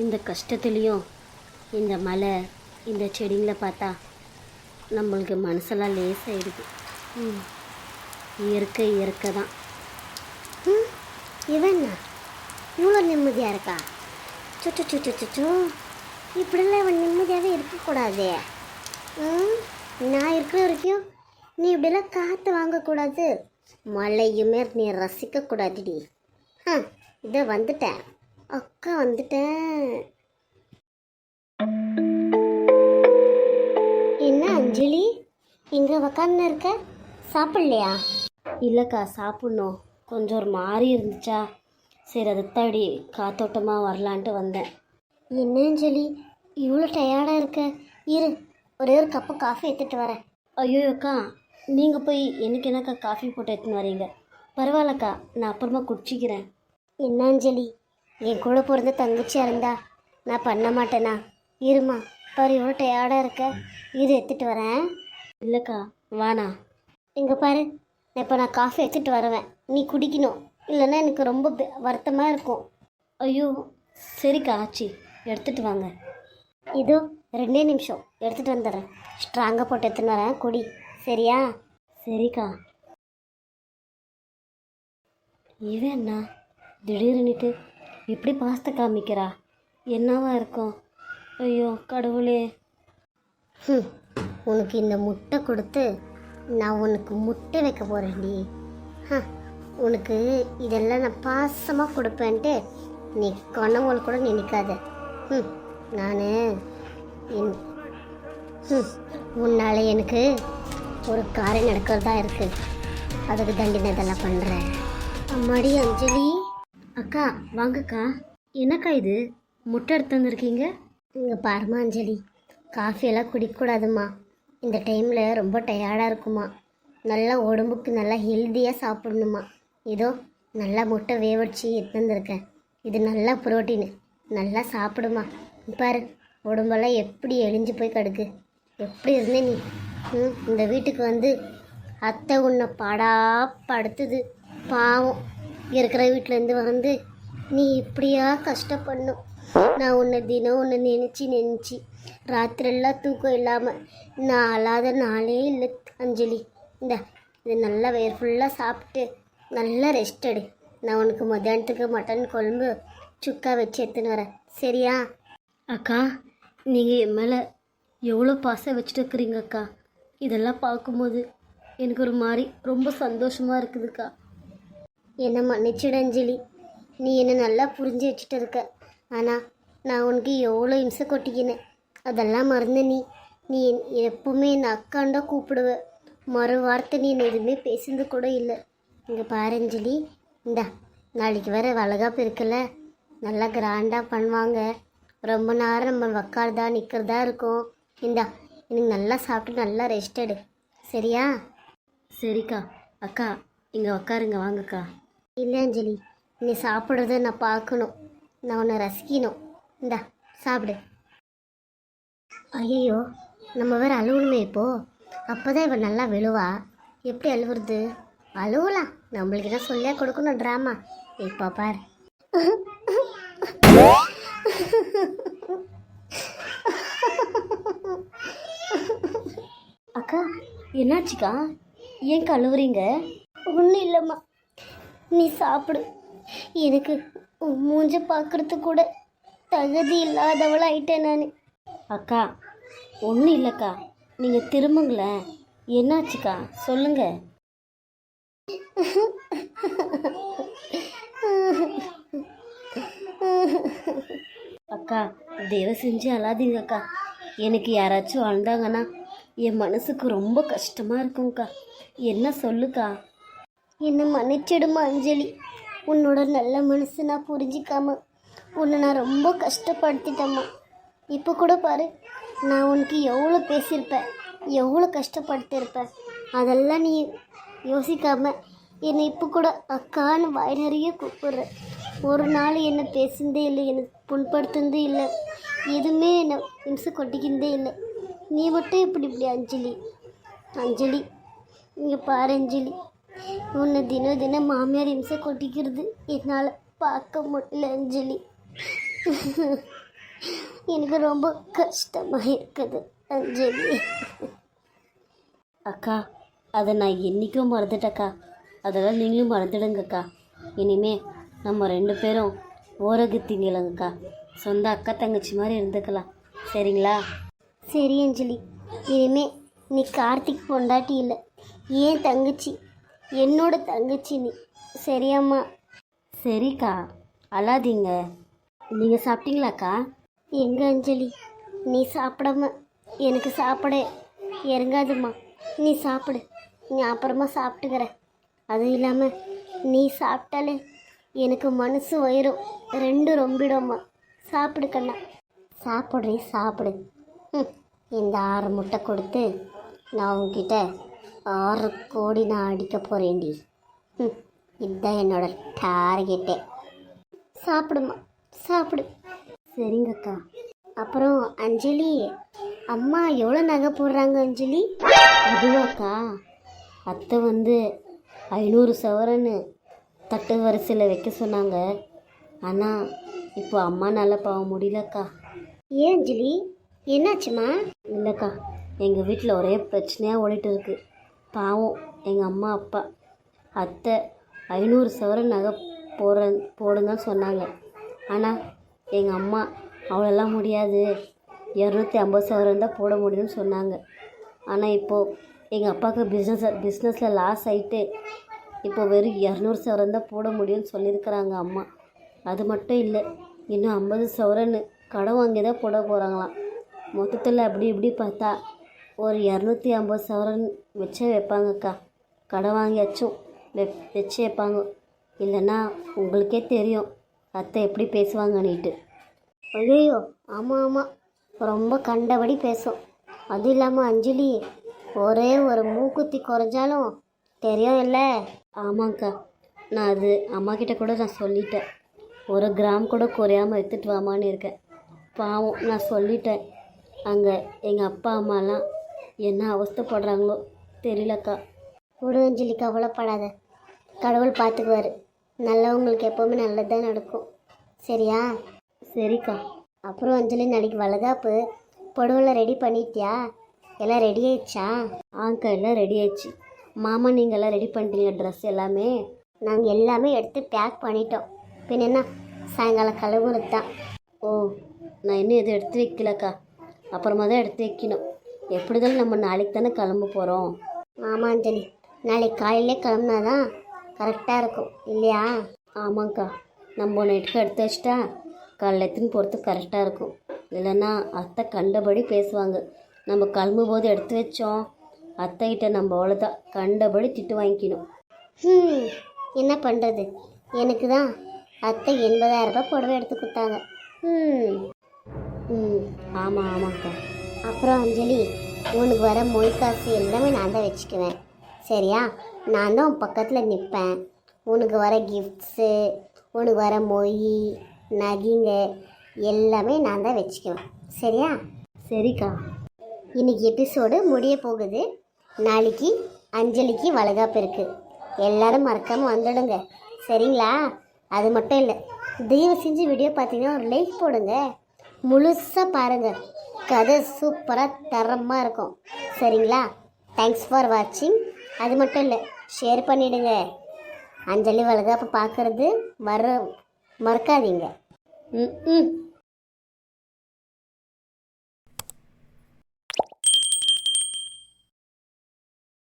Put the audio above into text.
இந்த கஷ்டத்துலேயும் இந்த மலை இந்த செடிங்களை பார்த்தா நம்மளுக்கு மனசெல்லாம் லேசாயிடுது. இயற்கை இயற்கை தான். இவன் இவ்வளோ நிம்மதியாக இருக்கா? சுச்சு சுச்சு சுச்சு, இப்படிலாம் இவன் நிம்மதியாகவே இருக்கக்கூடாதே. நான் இருக்கிற வரைக்கும் நீ இப்படிலாம் காற்று வாங்கக்கூடாது, மழையுமே நீ ரசிக்கக்கூடாதுடி. இதை வந்துட்டேன், அக்கா வந்துட்டேன். என்ன அஞ்சலி இங்கே உக்காந்து இருக்க, சாப்பிட்லையா? இல்லைக்கா, சாப்பிட்ணும். கொஞ்சம் ஒரு மாதிரி இருந்துச்சா, சரி அதை தாடி காத்தோட்டமாக வரலான்ட்டு வந்தேன். என்ன அஞ்சலி இவ்வளோ டயர்டாக இருக்க? இரு, ஒரே ஒரு கப்பு காஃபி எடுத்துகிட்டு வரேன். ஐயோ அக்கா, நீங்கள் போய் எனக்கு என்னக்கா காஃபி போட்டு எடுத்துன்னு வரீங்க? பரவாயில்லக்கா, நான் அப்புறமா குடிச்சிக்கிறேன். என்ன அஞ்சலி, என் கூட பிறந்த தங்கச்சியாக இருந்தா நான் பண்ண மாட்டேனா? இருமா, பாரு எவ்வளோ டயர்டாக இருக்க, இது எடுத்துகிட்டு வரேன். இல்லைக்கா வாணா. இங்கே பாரு, இப்போ நான் காஃபி எடுத்துகிட்டு வருவேன், நீ குடிக்கணும், இல்லைன்னா எனக்கு ரொம்ப வருத்தமாக இருக்கும். ஐயோ சரிக்கா, ஆச்சி எடுத்துகிட்டு வாங்க. இதோ 2 நிமிஷம் எடுத்துகிட்டு வந்துடுறேன். ஸ்ட்ராங்காக போட்டு எடுத்துன்னு வரேன், குடி சரியா? சரிக்கா. இவன் என்ன திடீர்னுட்டு இப்படி பாஸ்த காமிக்கிறா? என்னவா இருக்கும்? ஐயோ கடவுளே. உனக்கு இந்த முட்டை கொடுத்து நான் உனக்கு முட்டை வைக்க போகிறேன்டி. உனக்கு இதெல்லாம் நான் பாசமாக கொடுப்பேன்ட்டு நீ கனவுல கூட நினைக்காத. நான் உன்னால் எனக்கு ஒரு காரியம் நடக்கிறதா இருக்குது, அதுக்கு தண்டினை இதெல்லாம் பண்ணுறேன். அம்மாடி அஞ்சலி. அக்கா வாங்கக்கா. என்னக்கா இது முட்டை எடுத்து வந்திருக்கீங்க? இங்கே பாருமா அஞ்சலி, காஃபியெல்லாம் குடிக்கக்கூடாதுமா, இந்த டைமில் ரொம்ப டயர்டாக இருக்குமா, நல்லா உடம்புக்கு நல்லா ஹெல்த்தியாக சாப்பிடணுமா. இதோ நல்லா முட்டை வேவடிச்சு எடுத்து வந்திருக்கேன், இது நல்லா புரோட்டீனு, நல்லா சாப்பிடுமா. பாரு உடம்பெல்லாம் எப்படி எழிஞ்சு போய் கிடக்கு, எப்படி இருந்தே நீ இந்த வீட்டுக்கு வந்து அத்தை உன்னை பாடா படுத்துது. பாவம், இருக்கிற வீட்டிலேருந்து வந்து நீ இப்படியா கஷ்டப்படணும். நான் உன்னை தினம் ஒன்று நினச்சி ராத்திரெல்லாம் தூக்கம் இல்லாமல் நான் அழாத நாளே இல்லை அஞ்சலி. இது நல்லா வயிறு ஃபுல்லாக சாப்பிட்டு நல்லா ரெஸ்ட் எடு. நான் உனக்கு மத்தியானத்துக்கு மட்டன் குழம்பு சுக்கா வச்சு எடுத்துன்னு வரேன் சரியா? அக்கா, நீங்கள் என் மேலே எவ்வளோ பாசம் வச்சுட்டு இருக்கிறீங்க அக்கா. இதெல்லாம் பார்க்கும்போது எனக்கு ஒரு மாதிரி ரொம்ப சந்தோஷமாக இருக்குதுக்கா. என்னை மன்னிச்சிடு அஞ்சலி, நீ என்னை நல்லா புரிஞ்சு வச்சுட்டு இருக்க. ஆனால் நான் உனக்கு எவ்வளோ இம்சை கொட்டிக்கினேன், அதெல்லாம் மறந்து நீ எப்பவுமே என்னை அக்காண்டா கூப்பிடுவ. மறு வார்த்தை நீ என்னை எதுவுமே பேசுனது கூட இல்லை. இங்கே பாரு அஞ்சலி, நாளைக்கு வேறு வளகாப்பு இருக்குல்ல, நல்லா கிராண்டாக பண்ணுவாங்க. ரொம்ப நேரம் நம்ம உக்காரதா நிற்கிறதா இருக்கும். எனக்கு நல்லா சாப்பிட்டு நல்லா ரெஸ்ட் எடு சரியா? சரிக்கா. அக்கா இங்கே உக்காருங்க, வாங்கக்கா. இல்லை அஞ்சலி, நீ சாப்பிட்றத நான் பார்க்கணும், நான் உன்னை ரசிக்கணும். சாப்பிடு. ஐயோ, நம்ம வேறு அழுவணுமே இப்போது, அப்போ தான் இவன் நல்லா விழுவா. எப்படி அழுவுறது? அழுவலாம், நம்மளுக்கு என்ன சொல்லியா கொடுக்கணும் ட்ராமா. இப்போ பார். அக்கா என்னாச்சுக்கா, ஏன் அழுவுறீங்க? ஒன்றும் இல்லைம்மா, நீ சாப்பிடு. எனக்கு மூஞ்ச பார்க்குறதுக்கு கூட தகுதி இல்லாதவளாயிட்டேன் நான். அக்கா ஒன்றும் இல்லைக்கா, நீங்கள் திரும்புங்களேன். என்னாச்சுக்கா சொல்லுங்க. அக்கா தயவு செஞ்சு அழாதீங்க அக்கா. எனக்கு யாராச்சும் அழுந்தாங்கன்னா என் மனசுக்கு ரொம்ப கஷ்டமாக இருக்கும்க்கா. என்ன சொல்லுக்கா? என்னை மன்னிச்சிடுமா அஞ்சலி, உன்னோட நல்ல மனசு நான் புரிஞ்சிக்காம உன்னை நான் ரொம்ப கஷ்டப்படுத்திட்டேம்மா. இப்போ கூட பாரு, நான் உனக்கு எவ்வளோ பேசியிருப்பேன், எவ்வளோ கஷ்டப்படுத்தியிருப்பேன், அதெல்லாம் நீ யோசிக்காம என்னை இப்போ கூட அக்கான்னு வாய் நிறைய கூப்பிடுற. ஒரு நாள் என்னை பேசுனதே இல்லை, எனக்கு புண்படுத்துனதே இல்லை, எதுவுமே என்னை இம்சை கொட்டிக்கின்றதே இல்லை. நீ மட்டும் இப்படி அஞ்சலி. அஞ்சலி இங்கே பாரு அஞ்சலி, உன்னை தினம் மாமியார் இம்சை கொட்டிக்கிறது என்னால் பார்க்க முடியல அஞ்சலி. எனக்கு ரொம்ப கஷ்டமாக இருக்குது அஞ்சலி. அக்கா அதை நான் என்றைக்கும் மறந்துட்டேக்கா. அதெல்லாம் நீங்களும் மறந்துடுங்கக்கா. இனிமே நம்ம 2 பேரும் ஓரகு திங்கலங்கக்கா. சொந்த அக்கா தங்கச்சி மாதிரி இருந்துக்கலாம். சரிங்களா? சரி அஞ்சலி, இனிமே நீ கார்த்திக் பொண்டாட்டி இல்லை, ஏன் தங்கச்சி, என்னோட தங்கச்சி நீ. சரியாம்மா? சரிக்கா, அழாதீங்க. நீங்கள் சாப்பிட்டீங்களாக்கா? எங்க அஞ்சலி, நீ சாப்பிடாம எனக்கு சாப்பிட இறங்காதும்மா. நீ சாப்பிடு, நீ அப்புறமா சாப்பிட்டுக்கிற. அதுவும் இல்லாமல் நீ சாப்பிட்டாலே எனக்கு மனசு வயிறும் 2 ரொம்பிடும்மா. சாப்பிடு கண்ணா, சாப்பிட்றீ சாப்பிடு. இந்த 6 முட்டை கொடுத்து நான் உன்கிட்ட 6 கோடி நான் அடிக்க போகிறேன்டி. இதுதான் என்னோட டார்கெட்டே. சாப்பிடுமா, சாப்பிடு. சரிங்கக்கா. அப்புறம் அஞ்சலி, அம்மா எவ்வளோ நகை போடுறாங்க அஞ்சலி? அதுவாக்கா, அத்தை 500 சவரன்னு தட்டு வரிசையில் வைக்க சொன்னாங்க. ஆனால் இப்போ அம்மானால பாவம் முடியலக்கா. ஏன் அஞ்சலி, என்னாச்சுமா? இல்லைக்கா, எங்கள் வீட்டில் ஒரே பிரச்சனையாக ஓடிட்டு இருக்கு. பாவம் எங்கள் அம்மா அப்பா. அத்தை 500 சவரன் நகை போடுங்கன்னு சொன்னாங்க. ஆனால் எங்கள் அம்மா அவ்வளோலாம் முடியாது, 250 சவரன் தான் போட முடியும்னு சொன்னாங்க. ஆனால் இப்போது எங்கள் அப்பாவுக்கு பிஸ்னஸில் லாஸ் ஆகிட்டு இப்போ வெறும் 200 சவரன் தான் போட முடியும்னு சொல்லியிருக்கிறாங்க அம்மா. அது மட்டும் இல்லை, இன்னும் 50 சவரன் கடன் வாங்கி தான் போட போகிறாங்களாம். மொத்தத்தில் அப்படி இப்படி பார்த்தா ஒரு 250 சவரன் வச்சே வைப்பாங்கக்கா. கடன் வாங்கியாச்சும் வச்சு வைப்பாங்க. இல்லைன்னா உங்களுக்கே தெரியும் அத்தை எப்படி பேசுவாங்கன்னுட்டு. ஐயோ, ஆமாம் ஆமாம், ரொம்ப கண்டபடி பேசும். அதுவும் இல்லாமல் அஞ்சலி, ஒரே ஒரு மூக்குத்தி குறைஞ்சாலும் தெரியும் இல்லை? ஆமாங்க்கா, நான் அது அம்மாக்கிட்ட கூட நான் சொல்லிட்டேன். 1 கிராம் கூட குறையாமல் எடுத்துகிட்டு வாமான்னு இருக்கேன். பாவம் நான் சொல்லிட்டேன். அங்கே எங்கள் அப்பா அம்மாலாம் என்ன அவஸ்தைப்படுறாங்களோ தெரியலக்கா. விடு அஞ்சலி, கவலைப்படாத, கடவுள் பார்த்துக்குவார். நல்லவங்களுக்கு எப்போவுமே நல்லது தான் நடக்கும். சரியா? சரிக்கா. அப்புறம் அஞ்சலி, நாளைக்கு வளகாப்பு பொடவெல்லாம் ரெடி பண்ணிட்டியா? எல்லாம் ரெடி ஆயிடுச்சா? ஆங்க்கா, எல்லாம் ரெடி ஆயிடுச்சு. மாமா நீங்கள் எல்லாம் ரெடி பண்ணிட்டீங்க ட்ரெஸ் எல்லாமே? நாங்கள் எல்லாமே எடுத்து பேக் பண்ணிட்டோம். பின்ன என்ன, சாயங்காலம் கிளம்புறது தான். ஓ, நான் இன்னும் எதுவும் எடுத்து வைக்கலக்கா. அப்புறமா தான் எடுத்து வைக்கணும். எப்படி தான் நம்ம நாளைக்கு தானே கிளம்ப போகிறோம். ஆமாம் அஞ்சலி, நாளைக்கு காலையிலே கிளம்புனாதான் கரெக்டாக இருக்கும் இல்லையா? ஆமாங்க்கா, நம்ம நைட்டுக்கு எடுத்து வச்சிட்டா காலைல எடுத்துன்னு போகிறதுக்கு கரெக்டாக இருக்கும். இல்லைன்னா அத்தை கண்டபடி பேசுவாங்க. நம்ம கிளம்பும் போது எடுத்து வச்சோம் அத்தைகிட்ட நம்ம அவ்வளோதான் கண்டபடி திட்டு வாங்கிக்கணும். என்ன பண்ணுறது, எனக்கு தான் அத்தை 80,000 ரூபாய் புடவை எடுத்து கொடுத்தாங்க. ஆமாம் ஆமாங்க்கா. அப்புறம் அஞ்சலி, உனக்கு வர மொய் காசு எல்லாமே நான் தான் வச்சுக்குவேன். சரியா? நான் தான் உன் பக்கத்தில் நிற்பேன். உனக்கு வர கிஃப்ட்ஸு, உனக்கு வர மொய் நகைங்க எல்லாமே நான் தான் வச்சுக்குவேன். சரியா? சரிக்கா. இன்னைக்கு எபிசோடு முடிய போகுது. நாளைக்கு அஞ்சலிக்கு வளகாப்பு இருக்குது. எல்லாரும் மறக்காமல் வந்துடுங்க. சரிங்களா? அது மட்டும் இல்லை, தயவு செஞ்சு வீடியோ பார்த்தீங்கன்னா ஒரு லைக் போடுங்க. முழுசாக பாருங்கள், கதை சூப்பராக தரமாக இருக்கும். சரிங்களா? தேங்க்ஸ் ஃபார் வாட்சிங். அது மட்டும் இல்லை, ஷேர் பண்ணிவிடுங்க. அஞ்சலி வளகாப்பு பார்க்குறது மறக்காதீங்க.